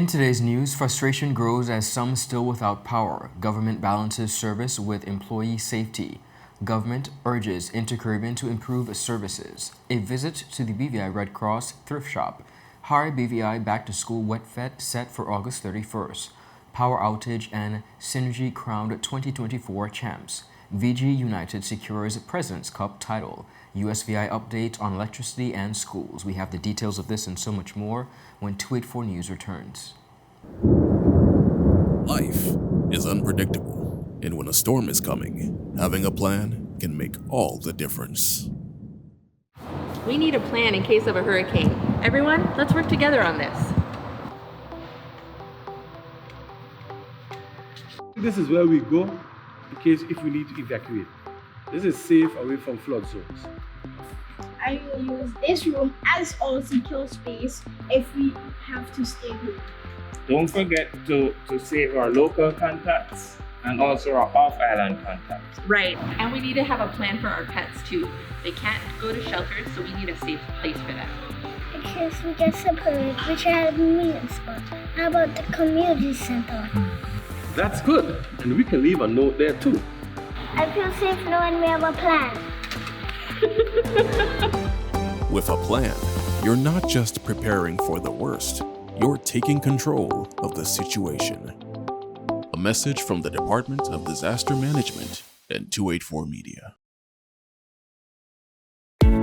In today's news, frustration grows as some still without power. Government balances service with employee safety. Government urges Inter-Caribbean to improve services. A visit to the BVI Red Cross thrift shop. HIREBVI back to school wet FETE set for August 31st. Power outage and Synergy crowned 2024 champs. VG United secures President's Cup title. USVI update on electricity and schools. We have the details of this and so much more when 284 News returns. Life is unpredictable, and when a storm is coming, having a plan can make all the difference. We need a plan in case of a hurricane. Everyone, let's work together on this. This is where we go in case if we need to evacuate. This is safe away from flood zones. I will use this room as our secure space if we have to stay home. Don't forget to save our local contacts and also our off-island contacts. Right, and we need to have a plan for our pets too. They can't go to shelters, so we need a safe place for them. In case we get separated, we should have a meeting spot. How about the community center? That's good, and we can leave a note there too. I feel safe knowing we have a plan. With a plan, you're not just preparing for the worst, you're taking control of the situation. A message from the Department of Disaster Management and 284 Media.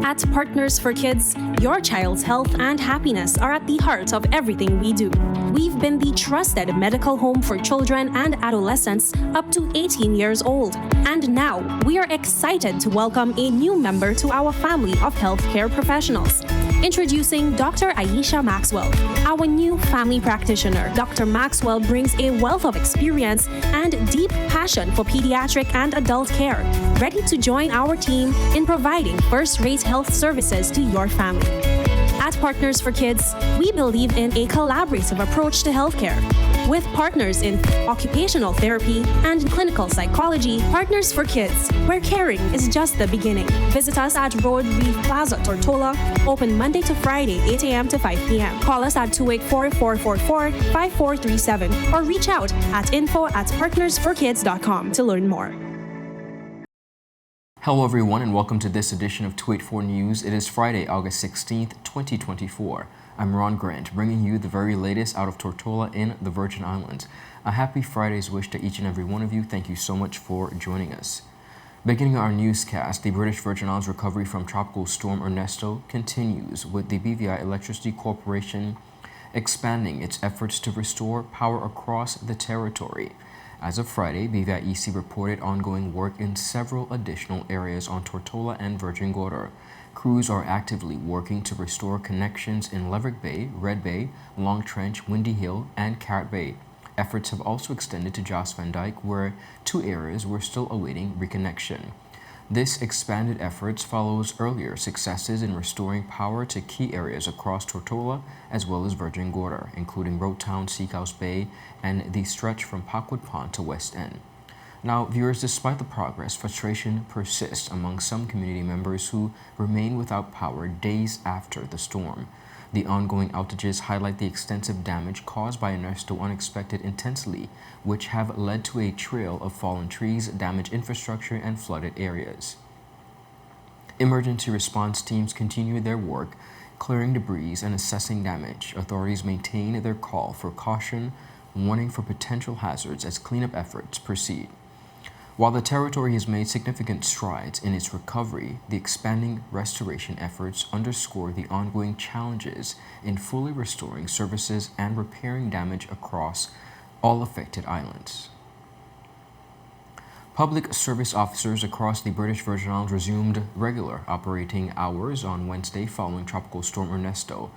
At Partners for Kids, your child's health and happiness are at the heart of everything we do. We've been the trusted medical home for children and adolescents up to 18 years old. And now, we are excited to welcome a new member to our family of healthcare professionals. Introducing Dr. Aisha Maxwell, our new family practitioner. Dr. Maxwell brings a wealth of experience and deep passion for pediatric and adult care, ready to join our team in providing first-rate health services to your family. At Partners for Kids, we believe in a collaborative approach to healthcare. With partners in occupational therapy and clinical psychology, Partners for Kids, where caring is just the beginning. Visit us at Road Reef Plaza, Tortola, open Monday to Friday, 8 a.m. to 5 p.m. Call us at 284-444-5437 or reach out at info@partnersforkids.com to learn more. Hello everyone and welcome to this edition of 284 News. It is Friday, August 16th, 2024. I'm Ron Grant, bringing you the very latest out of Tortola in the Virgin Islands. A happy Friday's wish to each and every one of you. Thank you so much for joining us. Beginning our newscast, the British Virgin Islands recovery from Tropical Storm Ernesto continues, with the BVI Electricity Corporation expanding its efforts to restore power across the territory. As of Friday, BVI EC reported ongoing work in several additional areas on Tortola and Virgin Gorda. Crews are actively working to restore connections in Leverrick Bay, Red Bay, Long Trench, Windy Hill, and Carrot Bay. Efforts have also extended to Joss Van Dyke, where 2 areas were still awaiting reconnection. This expanded efforts follows earlier successes in restoring power to key areas across Tortola as well as Virgin Gorda, including Roadtown, Seacoast Bay, and the stretch from Packwood Pond to West End. Now, viewers, despite the progress, frustration persists among some community members who remain without power days after the storm. The ongoing outages highlight the extensive damage caused by Ernesto unexpected intensity, which have led to a trail of fallen trees, damaged infrastructure, and flooded areas. Emergency response teams continue their work, clearing debris and assessing damage. Authorities maintain their call for caution, warning for potential hazards as cleanup efforts proceed. While the territory has made significant strides in its recovery, the expanding restoration efforts underscore the ongoing challenges in fully restoring services and repairing damage across all affected islands. Public service officers across the British Virgin Islands resumed regular operating hours on Wednesday following Tropical Storm Ernesto,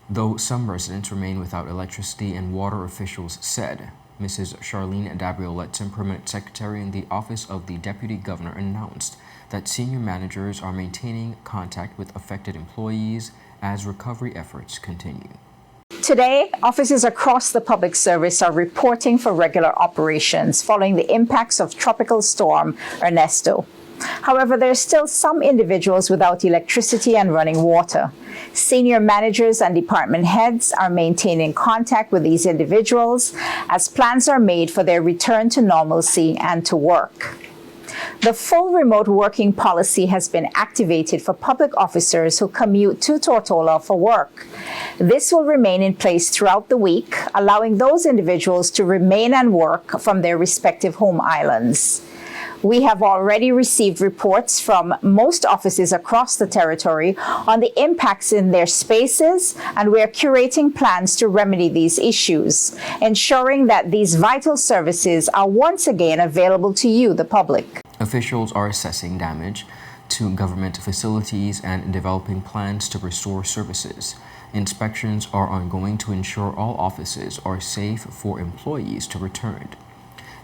though some residents remain without electricity and water, officials said. Mrs. Charlene Dabriel-Letson, Permanent Secretary in the Office of the Deputy Governor, announced that senior managers are maintaining contact with affected employees as recovery efforts continue. Today, offices across the public service are reporting for regular operations following the impacts of Tropical Storm Ernesto. However, there are still some individuals without electricity and running water. Senior managers and department heads are maintaining contact with these individuals as plans are made for their return to normalcy and to work. The full remote working policy has been activated for public officers who commute to Tortola for work. This will remain in place throughout the week, allowing those individuals to remain and work from their respective home islands. We have already received reports from most offices across the territory on the impacts in their spaces, and we are curating plans to remedy these issues, ensuring that these vital services are once again available to you, the public. Officials are assessing damage to government facilities and developing plans to restore services. Inspections are ongoing to ensure all offices are safe for employees to return.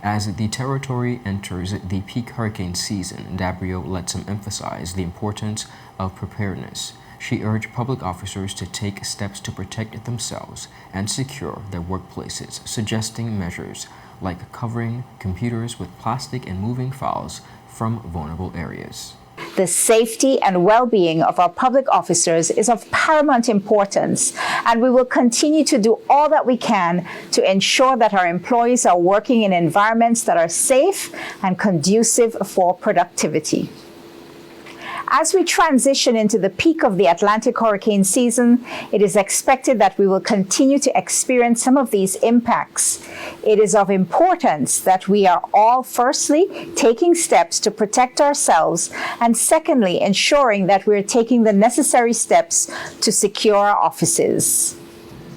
As the territory enters the peak hurricane season, Dabrio lets him emphasize the importance of preparedness. She urged public officers to take steps to protect themselves and secure their workplaces, suggesting measures like covering computers with plastic and moving files from vulnerable areas. The safety and well-being of our public officers is of paramount importance, and we will continue to do all that we can to ensure that our employees are working in environments that are safe and conducive for productivity. As we transition into the peak of the Atlantic hurricane season, it is expected that we will continue to experience some of these impacts. It is of importance that we are all, firstly, taking steps to protect ourselves, and secondly, ensuring that we are taking the necessary steps to secure our offices.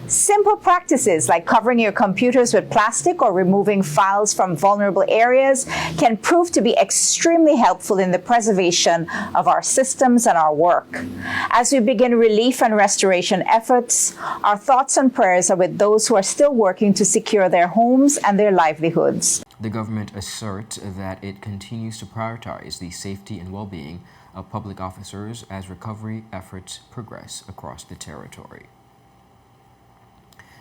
Simple practices like covering your computers with plastic or removing files from vulnerable areas can prove to be extremely helpful in the preservation of our systems and our work. As we begin relief and restoration efforts, our thoughts and prayers are with those who are still working to secure their homes and their livelihoods. The government asserts that it continues to prioritize the safety and well-being of public officers as recovery efforts progress across the territory.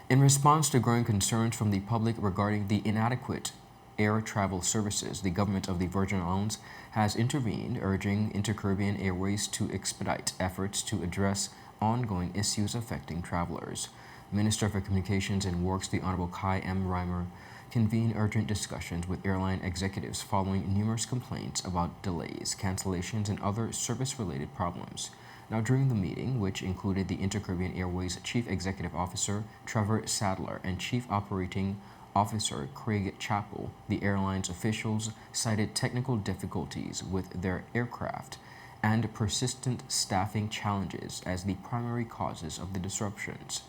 In response to growing concerns from the public regarding the inadequate air travel services, the government of the Virgin Islands has intervened, urging Inter-Caribbean Airways to expedite efforts to address ongoing issues affecting travelers. Minister for Communications and Works, the Honorable Kai M. Reimer, convened urgent discussions with airline executives following numerous complaints about delays, cancellations, and other service-related problems. Now, during the meeting, which included the Inter-Caribbean Airways Chief Executive Officer Trevor Sadler and Chief Operating Officer Craig Chappell, the airline's officials cited technical difficulties with their aircraft and persistent staffing challenges as the primary causes of the disruptions.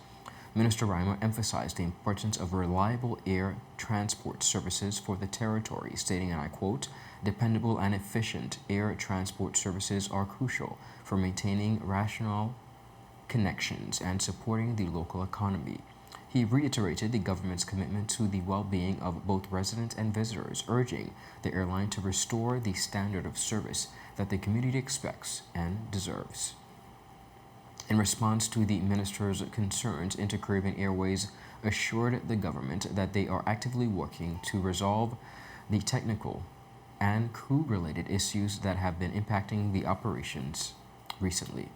Minister Reimer emphasized the importance of reliable air transport services for the territory, stating, and I quote, "Dependable and efficient air transport services are crucial for maintaining rational connections and supporting the local economy." He reiterated the government's commitment to the well-being of both residents and visitors, urging the airline to restore the standard of service that the community expects and deserves. In response to the minister's concerns, Inter-Caribbean Airways assured the government that they are actively working to resolve the technical and crew-related issues that have been impacting the operations recently.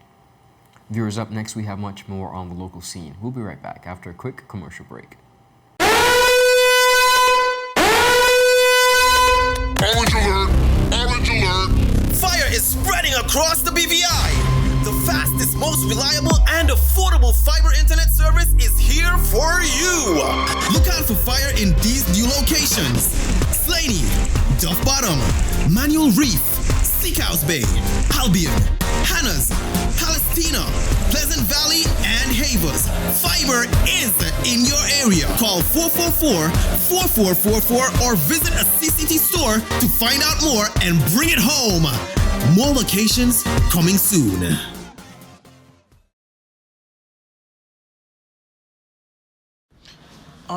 Viewers, up next, we have much more on the local scene. We'll be right back after a quick commercial break. Orange alert! Orange alert! Fire is spreading across the BVI! The fastest, most reliable, and affordable fiber internet service is here for you! Look out for fire in these new locations: Slaney, Duff Bottom, Manual Reef, Steakhouse Bay, Albion, Hannah's, Palestina, Pleasant Valley, and Havers. Fiber is in your area. Call 444-4444 or visit a CCT store to find out more and bring it home. More locations coming soon.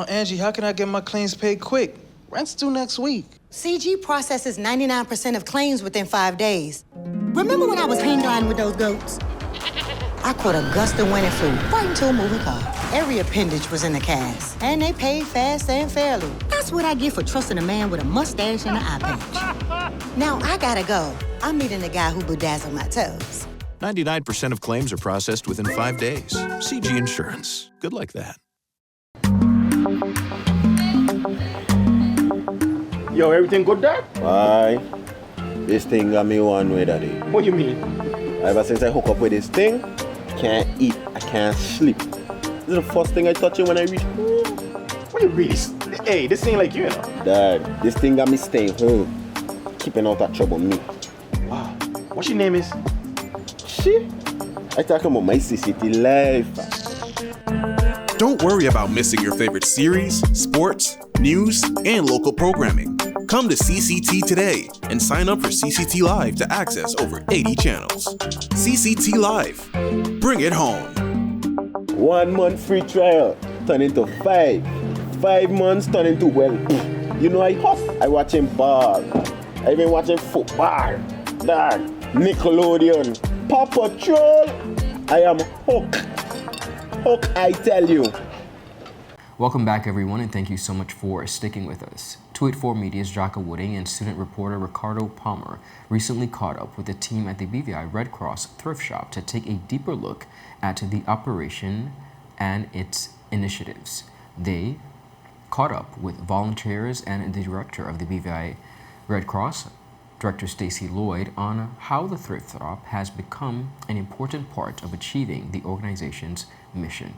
Angie, how can I get my claims paid quick? Rent's due next week. CG processes 99% of claims within 5 days. Remember when I was hang gliding with those goats? I caught a gust of wind and flew right into a moving car. Every appendage was in the cast, and they paid fast and fairly. That's what I get for trusting a man with a mustache and an eye patch. Now I gotta go. I'm meeting the guy who bedazzled my toes. 99% of claims are processed within 5 days. CG Insurance. Good like that. Yo, everything good, Dad? Aye. This thing got me one way, Daddy. What you mean? Ever since I hook up with this thing, I can't eat, I can't sleep. This is the first thing I touch when I reach home. What you really? Hey, this ain't like you know. Dad, this thing got me staying home, keeping out of trouble me. Wow. What your name is? Shit. I talking about my CCT life. Don't worry about missing your favorite series, sports, news, and local programming. Come to CCT today and sign up for CCT Live to access over 80 channels. CCT Live. Bring it home. 1 month free trial turn into 5. 5 months turn into, well, you know I hustle. I watching ball. I been watching football. Dad, Nickelodeon, Paw Patrol. I am hooked. Hook, I tell you. Welcome back, everyone, and thank you so much for sticking with us. 284 Media's Jocko Wooding and student reporter Ricardo Palmer recently caught up with the team at the BVI Red Cross Thrift Shop to take a deeper look at the operation and its initiatives. They caught up with volunteers and the director of the BVI Red Cross, Director Stacy Lloyd, on how the thrift shop has become an important part of achieving the organization's mission.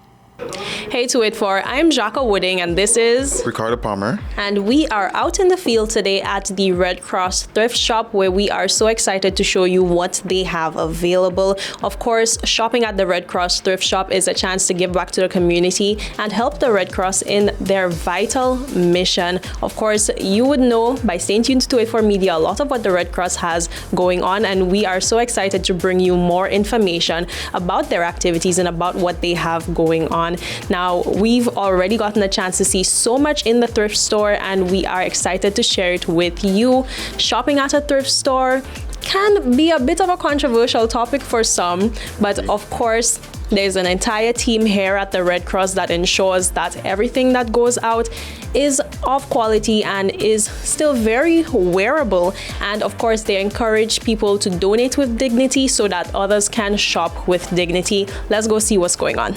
Hey 284, I'm Jocko Wooding and this is Ricardo Palmer. And we are out in the field today at the Red Cross Thrift Shop, where we are so excited to show you what they have available. Of course, shopping at the Red Cross Thrift Shop is a chance to give back to the community and help the Red Cross in their vital mission. Of course, you would know by staying tuned to 284 Media a lot of what the Red Cross has going on, and we are so excited to bring you more information about their activities and about what they have going on. Now, we've already gotten a chance to see so much in the thrift store, and we are excited to share it with you. Shopping at a thrift store can be a bit of a controversial topic for some, but of course, there's an entire team here at the Red Cross that ensures that everything that goes out is of quality and is still very wearable. And of course, they encourage people to donate with dignity so that others can shop with dignity. Let's go see what's going on.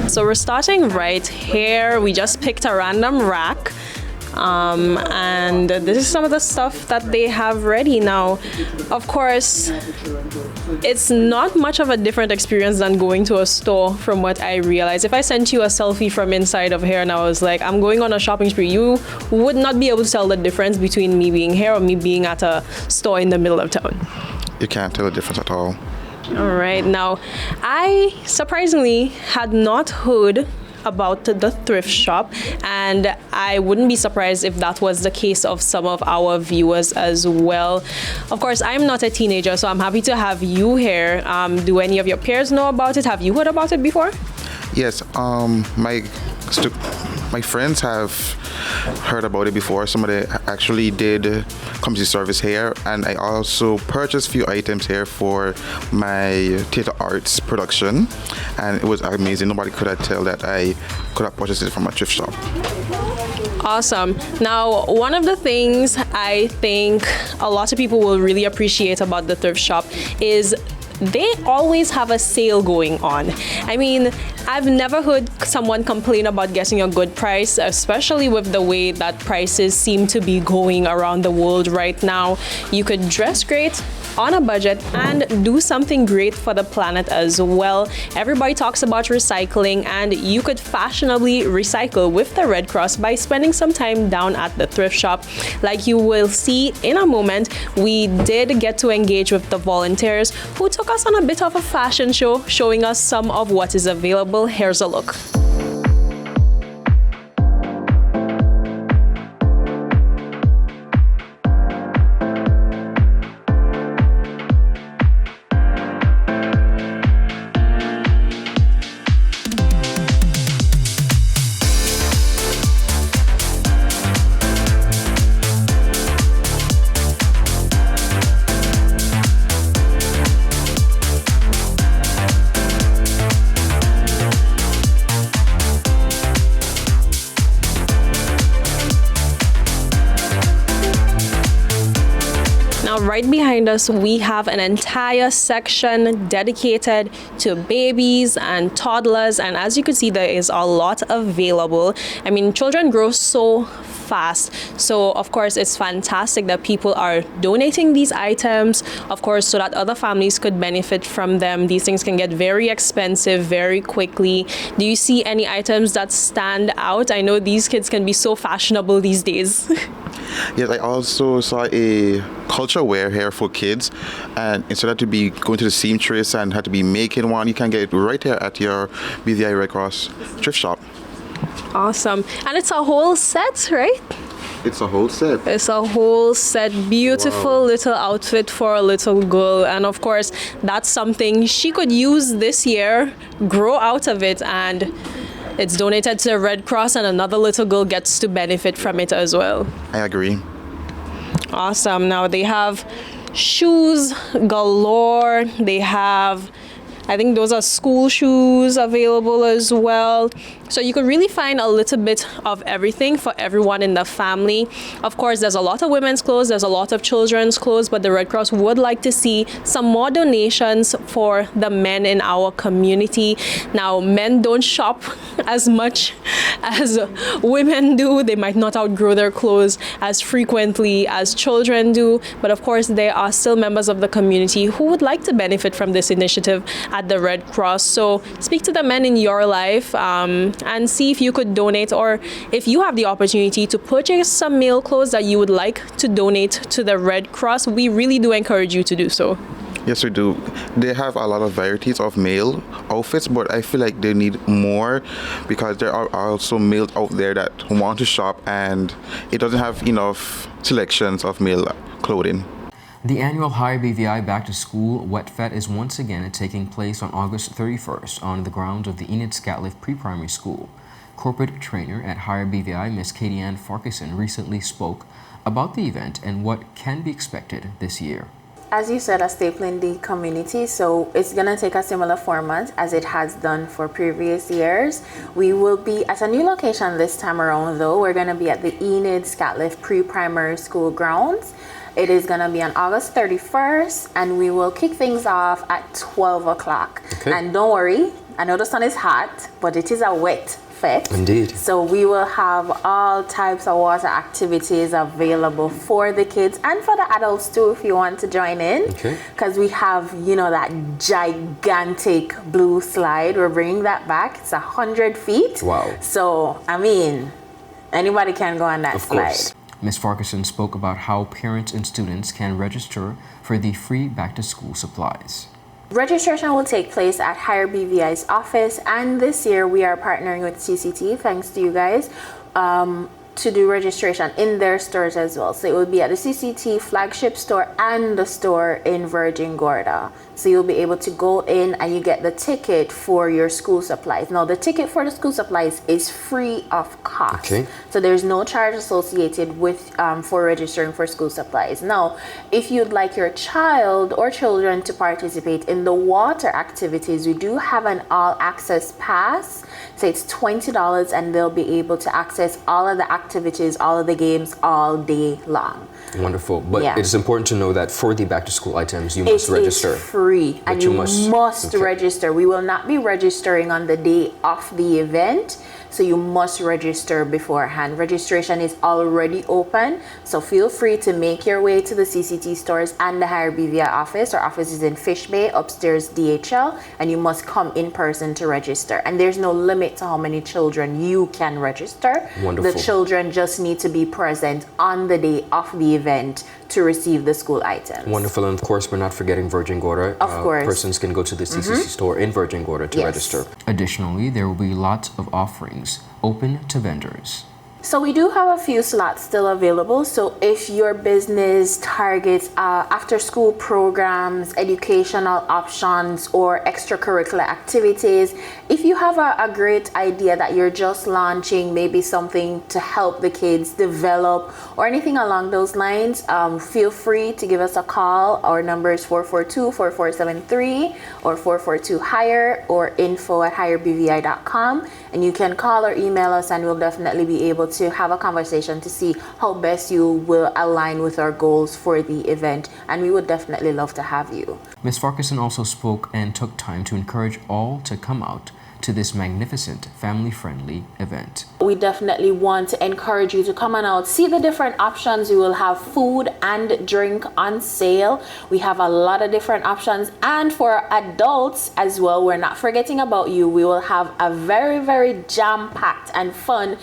So we're starting right here. We just picked a random rack. And this is some of the stuff that they have ready now. Of course, it's not much of a different experience than going to a store from what I realized. If I sent you a selfie from inside of here and I was like, I'm going on a shopping spree, you would not be able to tell the difference between me being here or me being at a store in the middle of town. You can't tell the difference at all. All right, now I surprisingly had not heard about the thrift shop, and I wouldn't be surprised if that was the case of some of our viewers as well. Of course, I'm not a teenager, so I'm happy to have you here. Do any of your peers know about it? Have you heard about it before? Yes, my friends have heard about it before. Somebody actually did community service here, and I also purchased a few items here for my theater arts production, and it was amazing. Nobody could have tell that I could have purchased it from a thrift shop. Awesome. Now, one of the things I think a lot of people will really appreciate about the thrift shop is they always have a sale going on. I mean, I've never heard someone complain about getting a good price, especially with the way that prices seem to be going around the world right now. You could dress great on a budget and do something great for the planet as well. Everybody talks about recycling, and you could fashionably recycle with the Red Cross by spending some time down at the thrift shop. Like you will see in a moment, we did get to engage with the volunteers who took us on a bit of a fashion show, showing us some of what is available. Here's a look. Now, right behind us, we have an entire section dedicated to babies and toddlers. And as you can see, there is a lot available. I mean, children grow so fast. So, of course, it's fantastic that people are donating these items, of course, so that other families could benefit from them. These things can get very expensive very quickly. Do you see any items that stand out? I know these kids can be so fashionable these days. Yes, I also saw a culture wear here for kids, and instead of to be going to the seamstress and had to be making one, you can get it right here at your BVI Red Cross thrift shop. Awesome. And it's a whole set, right? It's a whole set. It's a whole set. Beautiful little outfit for a little girl. And of course, that's something she could use this year, grow out of it, and it's donated to the Red Cross, and another little girl gets to benefit from it as well. I agree. Awesome. Now they have shoes galore. They have, I think those are school shoes available as well. So you could really find a little bit of everything for everyone in the family. Of course, there's a lot of women's clothes, there's a lot of children's clothes, but the Red Cross would like to see some more donations for the men in our community. Now, men don't shop as much as women do. They might not outgrow their clothes as frequently as children do, but of course, there are still members of the community who would like to benefit from this initiative at the Red Cross. So speak to the men in your life, and see if you could donate, or if you have the opportunity to purchase some male clothes that you would like to donate to the Red Cross. We really do encourage you to do so. Yes, we do. They have a lot of varieties of male outfits, but I feel like they need more because there are also males out there that want to shop, and it doesn't have enough selections of male clothing. The annual HIREBVI Back to School Wet FETE is once again taking place on August 31st on the grounds of the Enid Scatliff Pre-Primary School. Corporate trainer at HIREBVI, Ms. Katie-Ann Farquharson, recently spoke about the event and what can be expected this year. As you said, a staple in the community, so it's going to take a similar format as it has done for previous years. We will be at a new location this time around, though. We're going to be at the Enid Scatliff Pre-Primary School grounds. It is going to be on August 31st, and we will kick things off at 12 o'clock. Okay. And don't worry, I know the sun is hot, but it is a wet FETE. Indeed. So we will have all types of water activities available for the kids and for the adults too, if you want to join in. Okay. Because we have, you know, that gigantic blue slide. We're bringing that back. It's 100 feet. Wow. So, I mean, anybody can go on that slide. Course. Ms. Farquharson spoke about how parents and students can register for the free back-to-school supplies. Registration will take place at HIREBVI's office, and this year we are partnering with CCT, thanks to you guys, to do registration in their stores as well. So it will be at the CCT flagship store and the store in Virgin Gorda. So you'll be able to go in and you get the ticket for your school supplies. Now the ticket for the school supplies is free of cost. Okay. So there's no charge associated with for registering for school supplies. Now, if you'd like your child or children to participate in the water activities, we do have an all-access pass. So it's $20 and they'll be able to access all of the activities, all of the games all day long. Wonderful. But yeah, it's important to know that for the back-to-school items, you must register. It's free, and you must register. We will not be registering on the day of the event, so you must register beforehand. Registration is already open, so feel free to make your way to the CCT stores and the HIREBVI office. Our office is in Fish Bay, upstairs DHL, and you must come in person to register. And there's no limit to how many children you can register. Wonderful. The children just need to be present on the day of the event to receive the school items. Wonderful. And of course, we're not forgetting Virgin Gorda. Of course. Persons can go to the CCC store in Virgin Gorda to register. Additionally, there will be lots of offerings open to vendors. So we do have a few slots still available. So if your business targets after school programs, educational options, or extracurricular activities, if you have a great idea that you're just launching, maybe something to help the kids develop or anything along those lines, feel free to give us a call. Our number is 442-4473 or 442-HIRE or info@hirebvi.com. And you can call or email us and we'll definitely be able to have a conversation to see how best you will align with our goals for the event, and we would definitely love to have you. Ms. Farquharson also spoke and took time to encourage all to come out to this magnificent family-friendly event. We definitely want to encourage you to come on out, see the different options. We will have food and drink on sale. We have a lot of different options, and for adults as well, we're not forgetting about you. We will have a very, very jam-packed and fun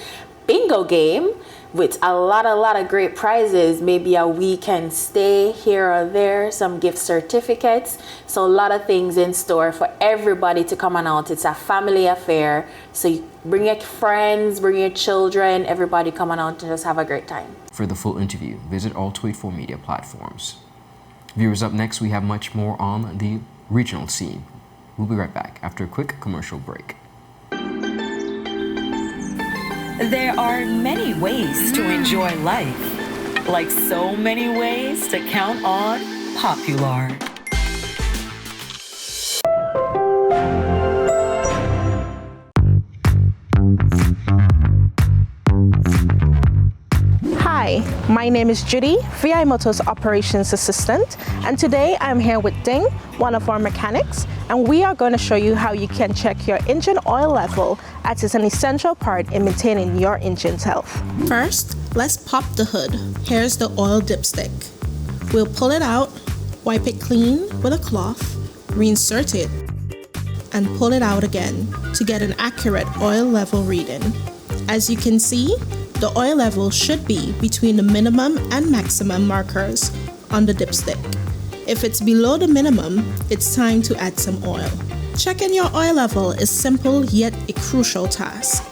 bingo game with a lot of great prizes, maybe a weekend stay here or there, some gift certificates. So a lot of things in store for everybody to come on out. It's a family affair. So you bring your friends, bring your children, everybody come on out to just have a great time. For the full interview, visit all 284 media platforms. Viewers, up next, we have much more on the regional scene. We'll be right back after a quick commercial break. There are many ways to enjoy life, like so many ways to count on Popular. Hi, my name is Judy, VI Motors Operations Assistant, and today I'm here with Ding, one of our mechanics, and we are going to show you how you can check your engine oil level, as it's an essential part in maintaining your engine's health. First, let's pop the hood. Here's the oil dipstick. We'll pull it out, wipe it clean with a cloth, reinsert it, and pull it out again to get an accurate oil level reading. As you can see, the oil level should be between the minimum and maximum markers on the dipstick. If it's below the minimum, it's time to add some oil. Checking your oil level is simple yet a crucial task.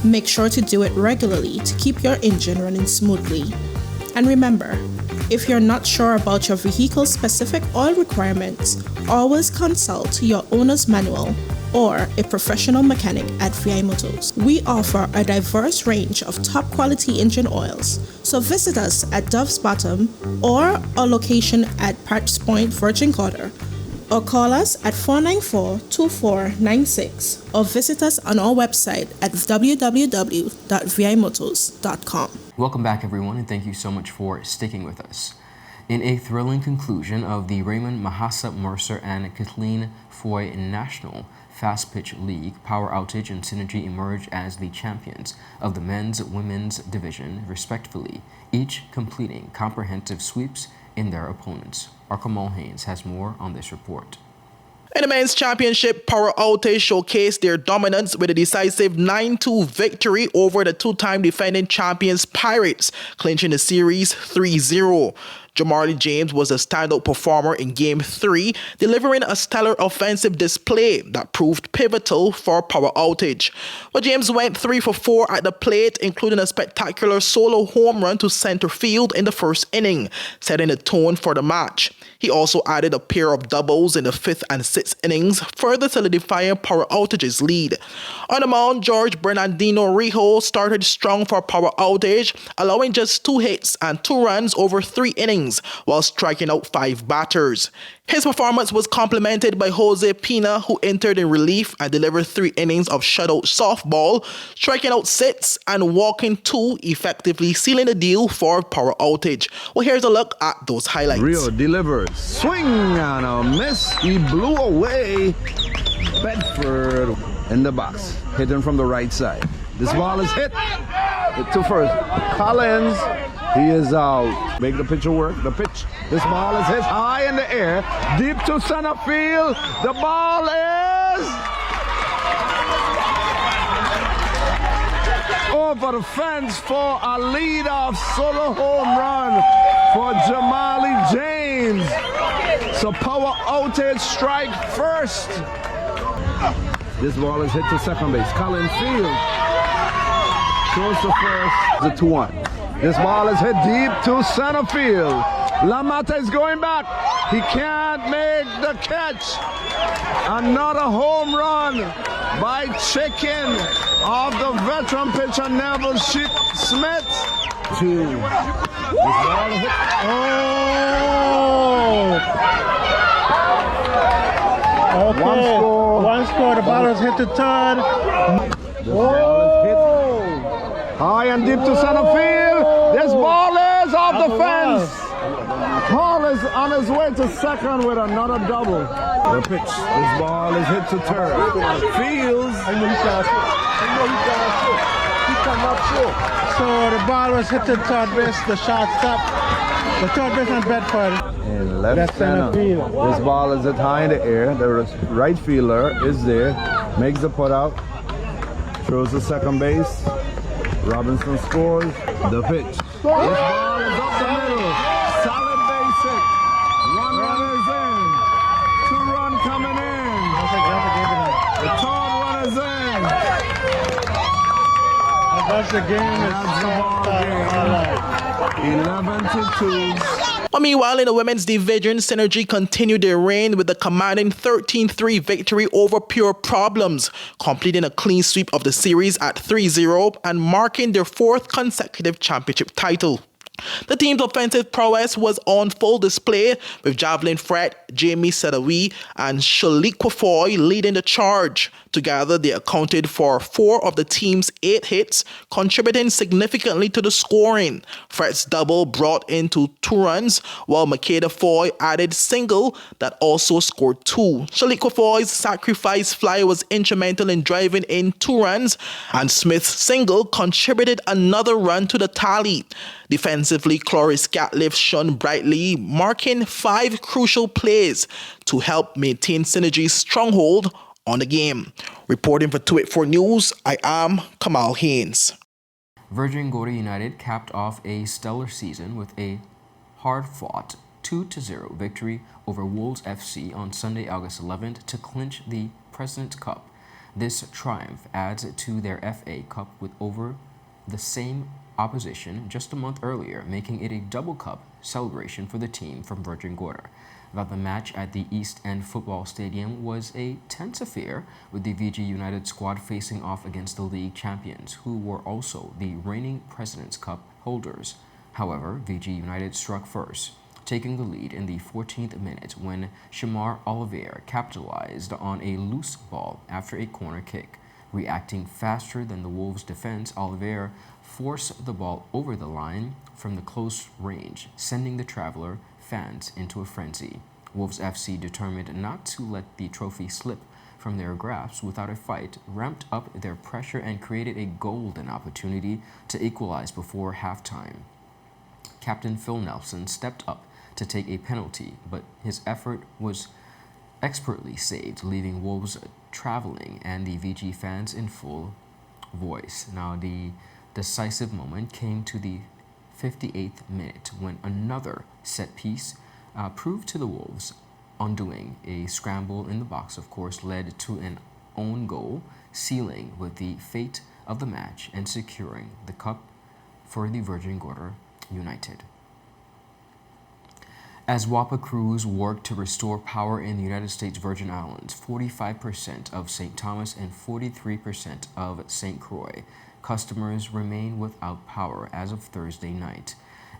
Make sure to do it regularly to keep your engine running smoothly. And remember, if you're not sure about your vehicle's specific oil requirements, always consult your owner's manual or a professional mechanic at VI Motors. We offer a diverse range of top quality engine oils, so visit us at Dove's Bottom or our location at Parks Point, Virgin Quarter, or call us at 494-2496, or visit us on our website at www.vimotors.com. Welcome back, everyone, and thank you so much for sticking with us. In a thrilling conclusion of the Raymond Mahasa Mercer and Kathleen Foy National Fast Pitch League, Power Outage and Synergy emerged as the champions of the men's women's division, respectively, each completing comprehensive sweeps in their opponents. Our Kamal Haynes has more on this report. In the men's championship, Power Outage showcased their dominance with a decisive 9-2 victory over the two-time defending champions Pirates, clinching the series 3-0. Jamarly James was a standout performer in Game 3, delivering a stellar offensive display that proved pivotal for Power Outage. But James went 3 for 4 at the plate, including a spectacular solo home run to center field in the first inning, setting the tone for the match. He also added a pair of doubles in the 5th and 6th innings, further solidifying Power Outage's lead. On the mound, George Bernardino Rijo started strong for Power Outage, allowing just 2 hits and 2 runs over 3 innings, while striking out 5 batters. His performance was complemented by Jose Pina, who entered in relief and delivered 3 innings of shutout softball, striking out 6 and walking 2, effectively sealing the deal for Power Outage. Well, here's a look at those highlights. Rio delivers. Swing and a miss. He blew away Bedford in the box. Hitting from the right side. This ball is hit. To first. Collins. He is out. Make the pitcher work. The pitch. This ball is hit high in the air. Deep to center field. The ball is over the fence for a leadoff solo home run for Jamarly James. So Power Outage strike first. This ball is hit to second base. Collins field. Throws to first. The 2-1. This ball is hit deep to center field. Lamata is going back. He can't make the catch. Another home run by Chicken of the veteran pitcher Neville Smith. 2. This ball is hit. Oh! Okay. One score. The ball is hit to third. This ball is hit high High and deep to center field. This ball is off the fence. Hall is on his way to second with another double. The pitch. This ball is hit to third. Fields. So the ball was hit to third base. The shortstop. The third baseman Bedford. In left center field. This ball is hit high in the air. The right fielder is there. Makes the put out. Throws to second base. Robinson scores. The pitch. This ball is up the middle. Solid base hit. One run is in. Two run coming in. The third run is in. That's the game. It's 11-2. Well, meanwhile, in the women's division, Synergy continued their reign with a commanding 13-3 victory over Pure Problems, completing a clean sweep of the series at 3-0 and marking their fourth consecutive championship title. The team's offensive prowess was on full display, with Javelin Fred, Jamie Sadawi, and Shaliqua Foy leading the charge. Together, they accounted for 4 of the team's 8 hits, contributing significantly to the scoring. Fred's double brought in 2 runs, while Makeda Foy added single that also scored 2. Shaliqua Foy's sacrifice fly was instrumental in driving in 2 runs, and Smith's single contributed another run to the tally. Defensively, Cloris Gatliff shone brightly, marking 5 crucial plays to help maintain Synergy's stronghold on the game. Reporting for 284 News, I am Kamal Haynes. Virgin Gorda United capped off a stellar season with a hard-fought 2-0 victory over Wolves FC on Sunday, August 11th to clinch the President's Cup. This triumph adds to their FA Cup with over the same opposition just a month earlier, making it a double cup celebration for the team from Virgin Gorda. That the match at the East End Football Stadium was a tense affair, with the VG United squad facing off against the league champions, who were also the reigning President's Cup holders. However, VG United struck first, taking the lead in the 14th minute when Shamar Olivier capitalized on a loose ball after a corner kick. Reacting faster than the Wolves' defense, Olivier forced the ball over the line from the close range, sending the Traveller fans into a frenzy. Wolves FC, determined not to let the trophy slip from their grasp without a fight, ramped up their pressure and created a golden opportunity to equalize before halftime. Captain Phil Nelson stepped up to take a penalty, but his effort was expertly saved, leaving Wolves traveling and the VG fans in full voice. Now, the decisive moment came to the 58th minute when another set piece proved to the Wolves undoing. A scramble in the box, of course, led to an own goal, sealing with the fate of the match and securing the cup for the Virgin Gorda United. As WAPA crews work to restore power in the United States Virgin Islands, 45% of St. Thomas and 43% of St. Croix customers remain without power as of Thursday night.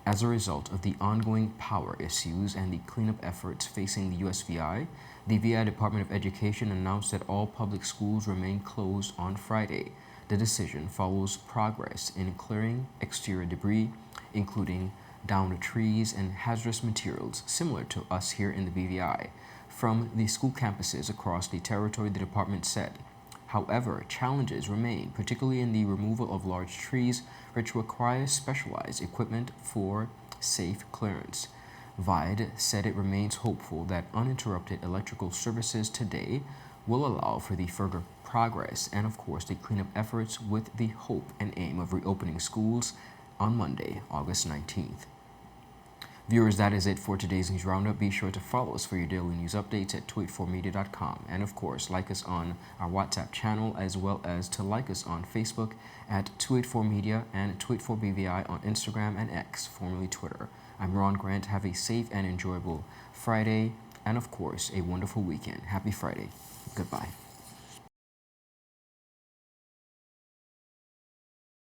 As a result of the ongoing power issues and the cleanup efforts facing the USVI, the VI Department of Education announced that all public schools remain closed on Friday. The decision follows progress in clearing exterior debris, including downed trees and hazardous materials similar to us here in the BVI, from the school campuses across the territory, the department said. However, challenges remain, particularly in the removal of large trees, which requires specialized equipment for safe clearance. VIDE said it remains hopeful that uninterrupted electrical services today will allow for the further progress and, of course, the cleanup efforts with the hope and aim of reopening schools on Monday, August 19th. Viewers, that is it for today's News Roundup. Be sure to follow us for your daily news updates at 284media.com. And of course, like us on our WhatsApp channel, as well as to like us on Facebook at 284media and 284BVI on Instagram and X, formerly Twitter. I'm Ron Grant. Have a safe and enjoyable Friday, and of course, a wonderful weekend. Happy Friday. Goodbye.